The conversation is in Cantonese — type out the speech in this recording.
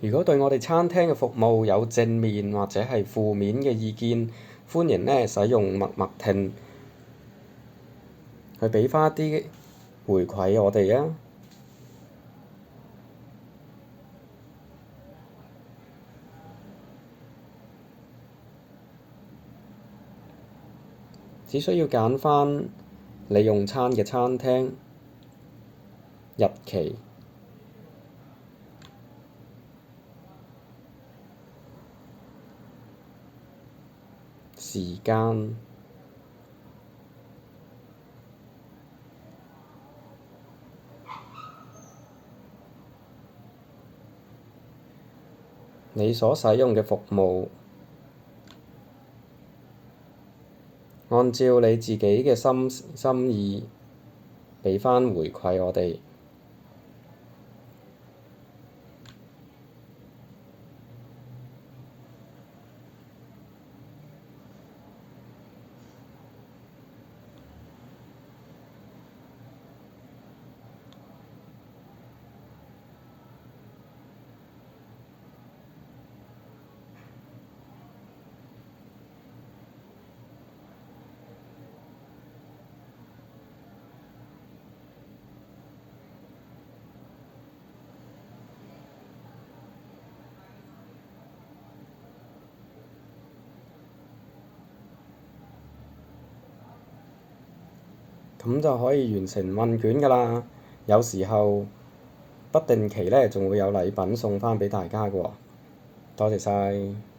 如果對我哋餐廳嘅服務有正面或者係負面嘅意見，歡迎呢使用默默聽去俾返啲回饋我哋啊！只需要揀返你用餐嘅餐廳、日期、時間，你所使用嘅服務，按照你自己嘅心意畀返回饋我哋。咁就可以完成問卷㗎喇。有時候不定期呢，仲會有禮品送返畀大家㗎喎。多謝晒。